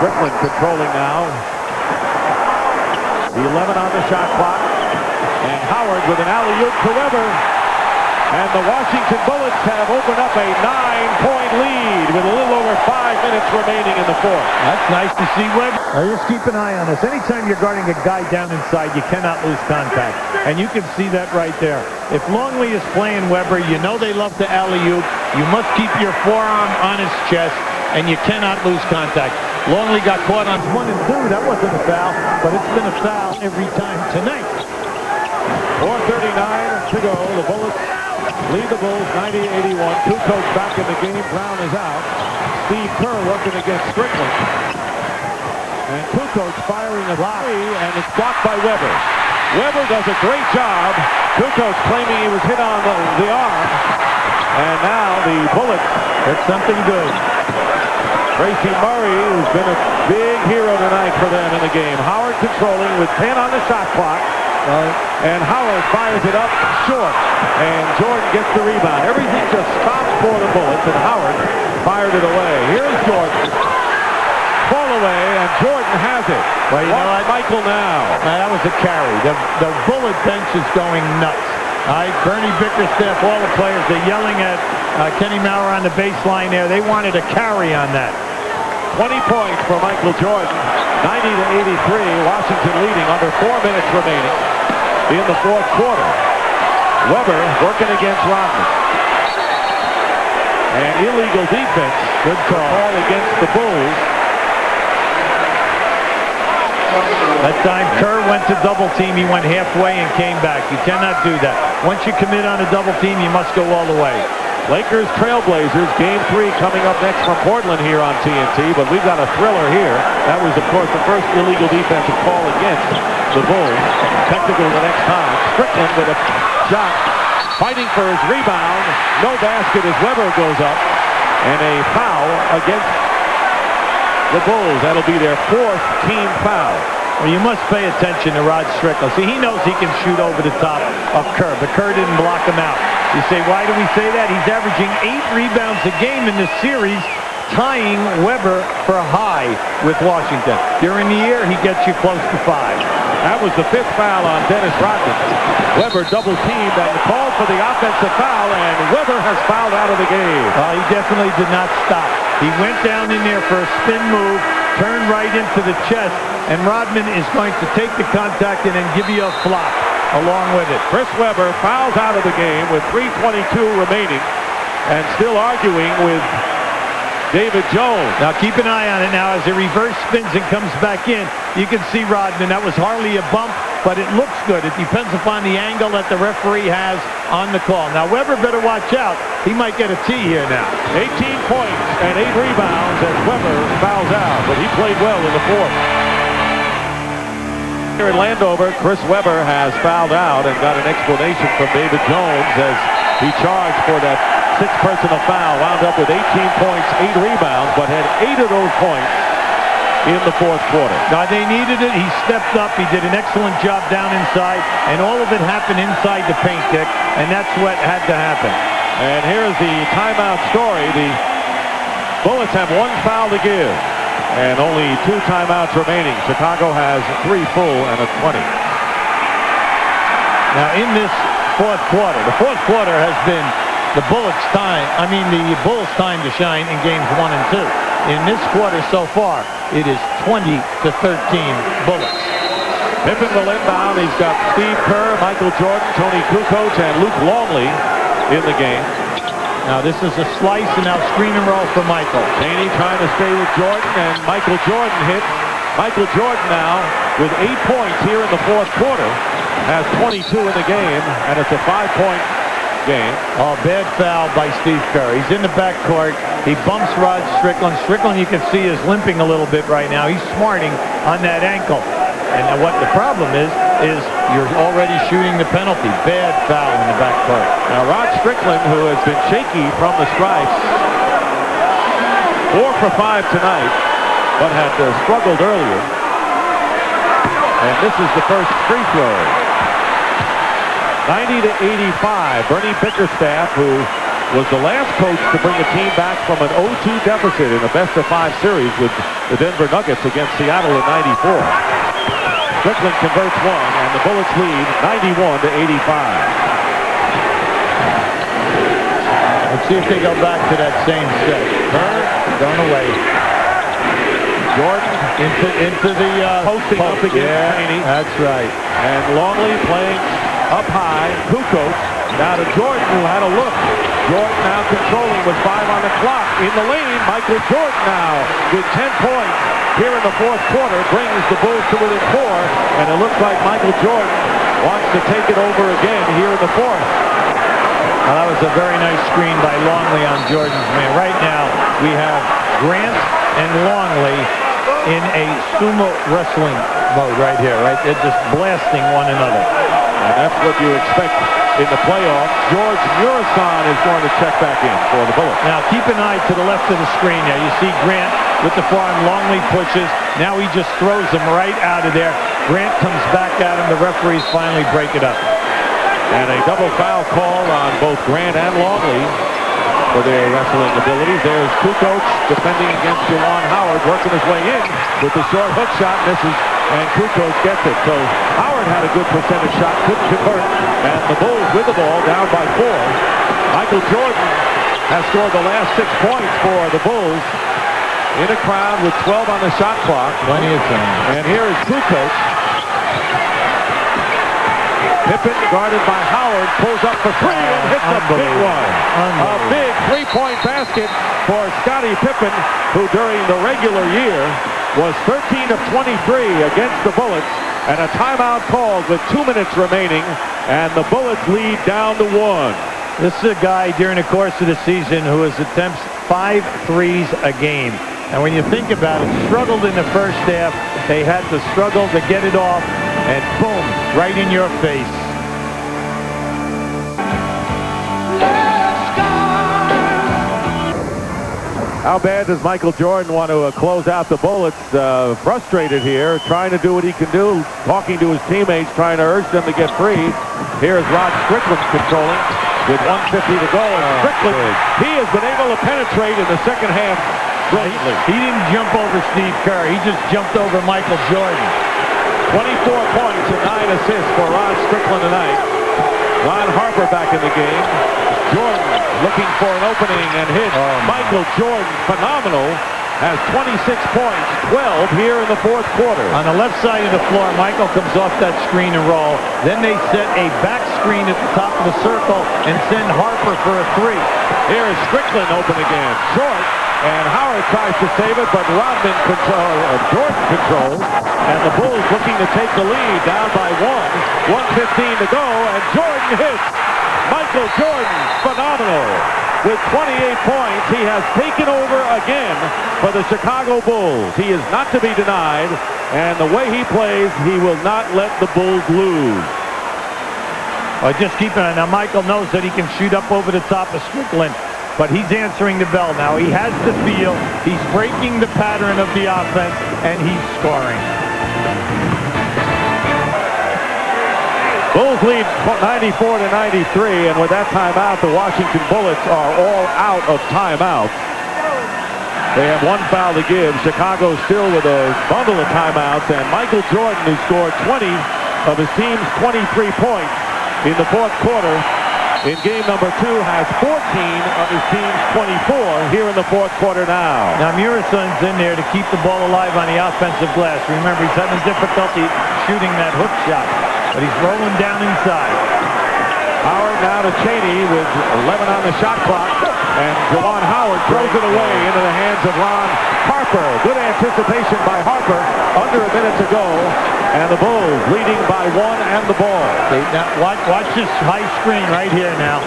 Strickland controlling now. 11 on the shot clock. And Howard with an alley-oop to Weber. And the Washington Bullets have opened up a 9-point lead with a little over 5 minutes remaining in the fourth. That's nice to see, Weber. Now just keep an eye on this. Anytime you're guarding a guy down inside, you cannot lose contact. And you can see that right there. If Longley is playing Weber, you know they love to alley-oop. You must keep your forearm on his chest, and you cannot lose contact. Longley got caught on 1 and 2. That wasn't a foul, but it's been a foul every time tonight. 4:39 to go. The Bullets lead the Bulls 90-81. Kukoc back in the game. Brown is out. Steve Kerr working against Strickland. And Kukoc firing a three, and it's blocked by Weber. Weber does a great job. Kukoc claiming he was hit on the arm. And now the Bullets get something good. Tracy Murray, who's been a big hero tonight for them in the game. Howard controlling with 10 on the shot clock. And Howard fires it up short. And Jordan gets the rebound. Everything just stops for the Bullets, and Howard fired it away. Here's Jordan. Fall away, and Jordan has it. Well, you know what? Michael now. That was a carry. The Bullet bench is going nuts. All right, Bernie Bickerstaff, all the players, they're yelling at Kenny Maurer on the baseline there. They wanted a carry on that. 20 points for Michael Jordan. 90-83. Washington leading under 4 minutes remaining in the fourth quarter. Weber working against Rodman. And illegal defense. Good call against the Bulls. That time Kerr went to double team. He went halfway and came back. You cannot do that. Once you commit on a double team, you must go all the way. Lakers Trailblazers, game 3 coming up next from Portland here on TNT, but we've got a thriller here. That was, of course, the first illegal defensive call against the Bulls. Technical the next time. Strickland with a shot, fighting for his rebound. No basket as Weber goes up. And a foul against the Bulls. That'll be their 4th team foul. Well, you must pay attention to Rod Strickland. See, he knows he can shoot over the top of Kerr, but Kerr didn't block him out. You say, why do we say that? He's averaging 8 rebounds a game in this series, tying Weber for a high with Washington. During the year, he gets you close to 5. That was the 5th foul on Dennis Rodman. Weber double teamed and called for the offensive foul, and Weber has fouled out of the game. He definitely did not stop. He went down in there for a spin move, turned right into the chest, and Rodman is going to take the contact and then give you a flop along with it. Chris Weber fouls out of the game with 3:22 remaining and still arguing with David Jones. Now keep an eye on it now as it reverse spins and comes back in. You can see Rodman. That was hardly a bump, but it looks good. It depends upon the angle that the referee has on the call. Now Weber better watch out. He might get a T here now. 18 points and 8 rebounds as Weber fouls out, but he played well in the fourth. Here in Landover, Chris Weber has fouled out and got an explanation from David Jones as he charged for that 6th personal foul. Wound up with 18 points, 8 rebounds, but had 8 of those points in the fourth quarter. Now they needed it. He stepped up. He did an excellent job down inside, and all of it happened inside the paint, Dick, and that's what had to happen. And here's the timeout story. The Bullets have 1 foul to give and only 2 timeouts remaining. Chicago has 3 full and a 20. Now in this fourth quarter, the fourth quarter has been the Bulls' time to shine in games 1 and 2. In this quarter so far, it is 20-13 Bullets. Pippen will inbound. He's got Steve Kerr, Michael Jordan, Tony Kukoc, and Luke Longley in the game. Now this is a slice and now screen and roll for Michael. Chaney trying to stay with Jordan, and Michael Jordan hit. Michael Jordan now with 8 points here in the fourth quarter. Has 22 in the game, and it's a 5-point game. Oh, bad foul by Steve Kerr. He's in the backcourt. He bumps Rod Strickland. Strickland, you can see, is limping a little bit right now. He's smarting on that ankle. And what the problem is you're already shooting the penalty. Bad foul in the backcourt. Now, Rod Strickland, who has been shaky from the stripes, 4 for 5 tonight, but had struggled earlier. And this is the first free throw. 90-85. Bernie Bickerstaff, who was the last coach to bring a team back from an 0-2 deficit in a best-of-5 series with the Denver Nuggets against Seattle in '94. Strickland converts one, and the Bullets lead 91-85. Let's see if they go back to that same set. Kerr going away. Jordan Into the posting up post. against Chaney. That's right. And Longley playing up high. Kukoc now to Jordan, who had a look. Jordan now controlling with 5 on the clock. In the lane, Michael Jordan now with 10 points here in the fourth quarter brings the Bulls to within 4. And it looks like Michael Jordan wants to take it over again here in the fourth. Well, that was a very nice screen by Longley on Jordan's man. Right now, we have Grant and Longley in a sumo wrestling mode right here, right? They're just blasting one another. And that's what you expect in the playoffs. George Murison is going to check back in for the Bullets. Now, keep an eye to the left of the screen there. You see Grant with the forearm. Longley pushes. Now he just throws him right out of there. Grant comes back at him. The referees finally break it up. And a double foul call on both Grant and Longley for their wrestling abilities. There's Kukoc defending against Juwan Howard, working his way in with the short hook shot, misses, and Kukoc gets it. So Howard had a good percentage shot, couldn't convert, and the Bulls with the ball down by 4. Michael Jordan has scored the last 6 points for the Bulls in a crowd with 12 on the shot clock. Plenty of time. And here is Kukoc. Pippen, guarded by Howard, pulls up for 3 and hits a big one. A big three-point basket for Scottie Pippen, who during the regular year was 13 of 23 against the Bullets, and a timeout called with 2 minutes remaining, and the Bullets lead down to 1. This is a guy during the course of the season who has attempts 5 threes a game. And when you think about it, struggled in the first half. They had to struggle to get it off, and boom, right in your face. How bad does Michael Jordan want to close out the Bullets? Frustrated here, trying to do what he can do, talking to his teammates, trying to urge them to get free. Here is Rod Strickland controlling with 1:50 to go. And Strickland, he has been able to penetrate in the second half brilliantly. He didn't jump over Steve Kerr. He just jumped over Michael Jordan. 24 points and 9 assists for Rod Strickland tonight. Ron Harper back in the game. Jordan looking for an opening and hits. Michael Jordan, phenomenal, has 26 points, 12 here in the fourth quarter. On the left side of the floor, Michael comes off that screen and roll. Then they set a back screen at the top of the circle and send Harper for a 3. Here is Strickland open again. Short. And Howard tries to save it, but Jordan controls. And the Bulls looking to take the lead, down by 1. 1:15 to go, and Jordan hits. Michael Jordan, phenomenal. With 28 points, he has taken over again for the Chicago Bulls. He is not to be denied, and the way he plays, he will not let the Bulls lose. Well, just keep an eye. Now, Michael knows that he can shoot up over the top of Strickland, but he's answering the bell now. He has the feel. He's breaking the pattern of the offense, and he's scoring. Bulls lead 94-93, and with that timeout, the Washington Bullets are all out of timeouts. They have 1 foul to give. Chicago still with a bundle of timeouts, and Michael Jordan, who scored 20 of his team's 23 points in the fourth quarter, in game number 2, has 14 of his team's 24 here in the fourth quarter now. Now, Murison's in there to keep the ball alive on the offensive glass. Remember, he's having difficulty shooting that hook shot, but he's rolling down inside. Howard now to Chaney with 11 on the shot clock, and Juwan Howard throws it away into the hands of Ron Harper. Good anticipation by Harper under a minute to go, and the Bulls leading by 1 and the ball. Now, watch this high screen right here now.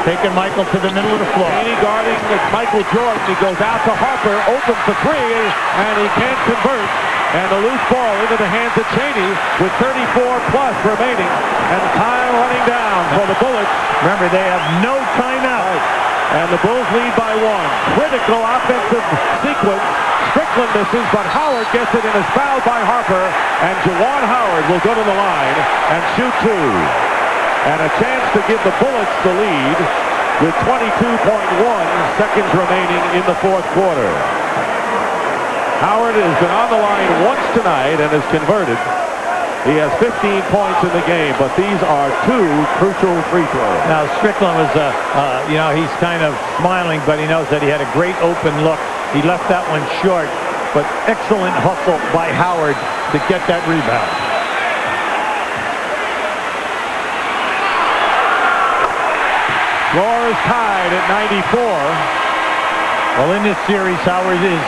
Taking Michael to the middle of the floor. Chaney guarding with Michael Jordan. He goes out to Harper, open for 3, and he can't convert. And the loose ball into the hands of Chaney with 34 plus remaining, and time running down for the Bullets. Remember, they have no timeout. And the Bulls lead by 1. Critical offensive sequence. Strickland misses, but Howard gets it and is fouled by Harper. And Juwan Howard will go to the line and shoot 2. And a chance to give the Bullets the lead with 22.1 seconds remaining in the fourth quarter. Howard has been on the line once tonight and has converted. He has 15 points in the game, but these are two crucial free throws. Now, Strickland was, he's kind of smiling, but he knows that he had a great open look. He left that one short, but excellent hustle by Howard to get that rebound. Score is tied at 94. Well, in this series, Howard is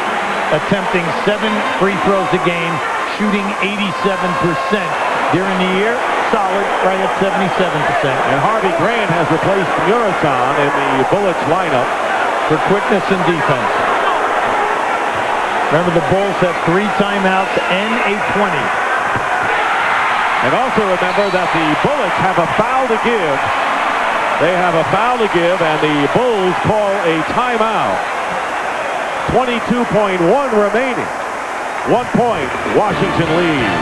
attempting 7 free throws a game, shooting 87%. During the year, solid, right at 77%. And Harvey Grant has replaced Murasan in the Bullets lineup for quickness and defense. Remember, the Bulls have 3 timeouts and a 20. And also remember that the Bullets have a foul to give. They have a foul to give, and the Bulls call a timeout. 22.1 remaining. 1 point, Washington leads.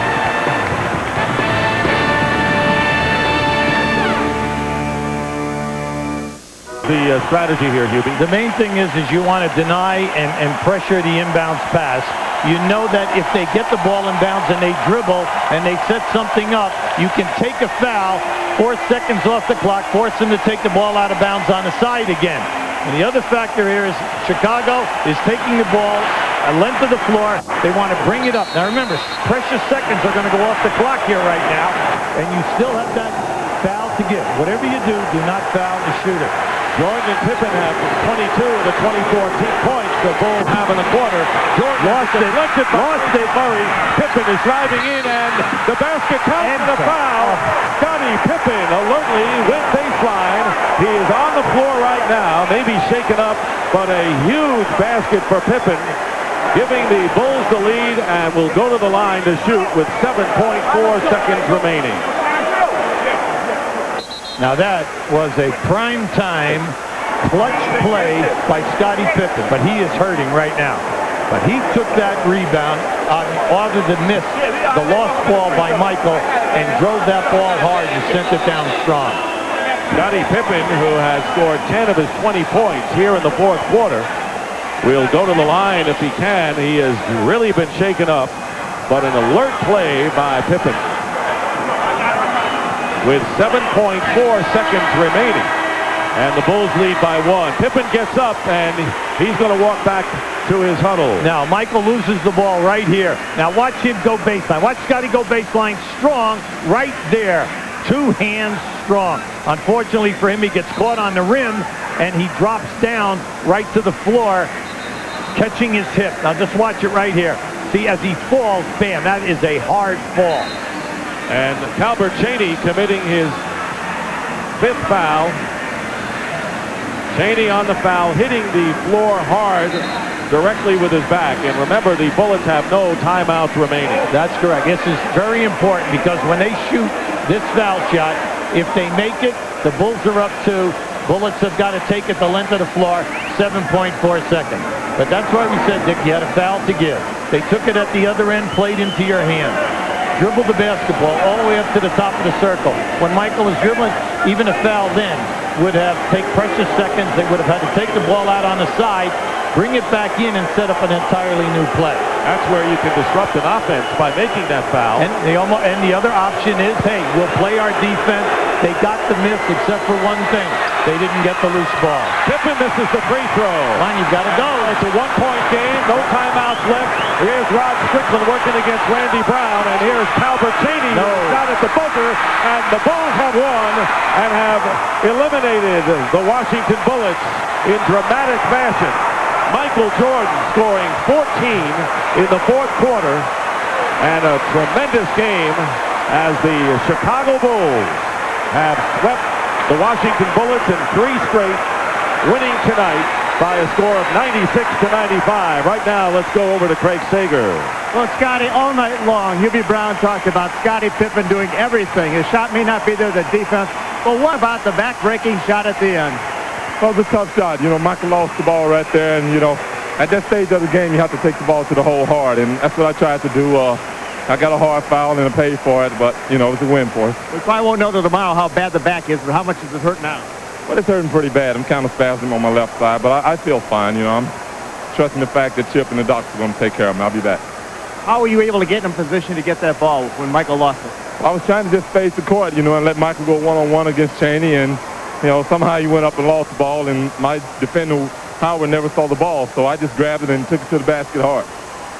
The strategy here, Hubie. The main thing is you want to deny and pressure the inbounds pass. You know that if they get the ball inbounds and they dribble and they set something up, you can take a foul, 4 seconds off the clock, force them to take the ball out of bounds on the side again. And the other factor here is Chicago is taking the ball a length of the floor. They want to bring it up. Now remember, precious seconds are going to go off the clock here right now, and you still have that foul to give. Whatever you do not foul the shooter. Jordan and Pippen have 22 of the 24 team points the Bulls have in the quarter. Jordan lost it. Murray. Pippen is driving in, and the basket counts for the foul. Scottie Pippen alertly went baseline. He is on the floor right now, maybe shaken up, but a huge basket for Pippen, giving the Bulls the lead, and will go to the line to shoot with 7.4 seconds remaining. Now that was a prime-time clutch play by Scottie Pippen, but he is hurting right now. But he took that rebound on order to miss the lost ball by Michael and drove that ball hard and sent it down strong. Scottie Pippen, who has scored 10 of his 20 points here in the fourth quarter, will go to the line if he can. He has really been shaken up, but an alert play by Pippen. With 7.4 seconds remaining, and the Bulls lead by 1. Pippen gets up, and he's going to walk back to his huddle. Now, Michael loses the ball right here. Now, watch him go baseline. Watch Scottie go baseline strong right there. 2 hands strong. Unfortunately for him, he gets caught on the rim, and he drops down right to the floor, catching his hip. Now, just watch it right here. See, as he falls, bam, that is a hard fall. And Calbert Cheaney committing his 5th foul. Cheaney on the foul, hitting the floor hard directly with his back. And remember, the Bullets have no timeouts remaining. That's correct. This is very important because when they shoot this foul shot, if they make it, the Bulls are up 2. Bullets have got to take it the length of the floor, 7.4 seconds. But that's why we said, Dick, you had a foul to give. They took it at the other end, played into your hand. Dribbled the basketball all the way up to the top of the circle. When Michael was dribbling, even a foul then would have taken precious seconds. They would have had to take the ball out on the side, bring it back in, and set up an entirely new play. That's where you can disrupt an offense by making that foul. And the other option is, hey, we'll play our defense. They got the miss except for one thing. They didn't get the loose ball. Pippen misses the free throw. Come on, you've got to go. It's a 1-point game. No timeouts left. Here's Rod Strickland working against Randy Brown. And here's Calbert Cheaney, who's got at the buzzer. And the Bulls have won and have eliminated the Washington Bullets in dramatic fashion. Michael Jordan scoring 14 in the fourth quarter. And a tremendous game as the Chicago Bulls have swept the Washington Bullets in 3 straight, winning tonight by a score of 96-95. Right now, let's go over to Craig Sager. Well, Scotty, all night long, Hubie Brown talked about Scottie Pippen doing everything. His shot may not be there, the defense. But what about the back-breaking shot at the end? Well, it was a tough shot. Michael lost the ball right there, and, at that stage of the game, you have to take the ball to the hole hard, and that's what I tried to do. I got a hard foul and I paid for it, but, it was a win for us. We probably won't know till tomorrow how bad the back is, but how much does it hurt now? But it's hurting pretty bad. I'm kind of spasming on my left side, but I feel fine. You know, I'm trusting the fact that Chip and the doctor are going to take care of me. I'll be back. How were you able to get in position to get that ball when Michael lost it? I was trying to just face the court, you know, and let Michael go one-on-one against Chaney, and, you know, somehow he went up and lost the ball, and my defender, Howard, never saw the ball, so I just grabbed it and took it to the basket hard.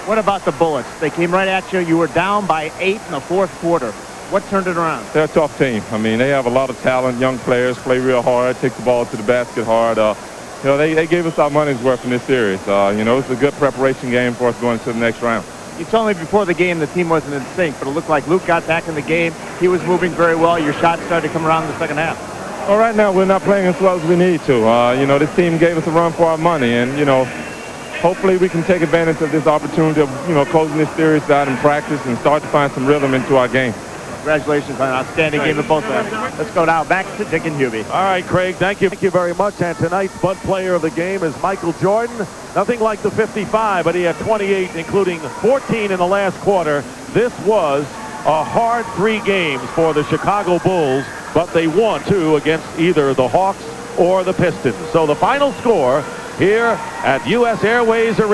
What about the Bullets? They came right at you. You were down by 8 in the fourth quarter. What turned it around? They're a tough team. I mean, they have a lot of talent, young players, play real hard, take the ball to the basket hard. You know, they gave us our money's worth in this series. You know, it's a good preparation game for us going to the next round. You told me before the game the team wasn't in sync, but it looked like Luke got back in the game. He was moving very well. Your shots started to come around in the second half. Well, right now we're not playing as well as we need to. You know, this team gave us a run for our money, and, you know, hopefully we can take advantage of this opportunity of, you know, closing this series out in practice and start to find some rhythm into our game. Congratulations on an outstanding game of both ends. Let's go now back to Dick and Hubie. All right, Craig, thank you. Thank you very much. And tonight's Bud player of the game is Michael Jordan. Nothing like the 55, but he had 28, including 14 in the last quarter. This was a hard 3 games for the Chicago Bulls, but they won 2 against either the Hawks or the Pistons. So the final score here at U.S. Airways Arena.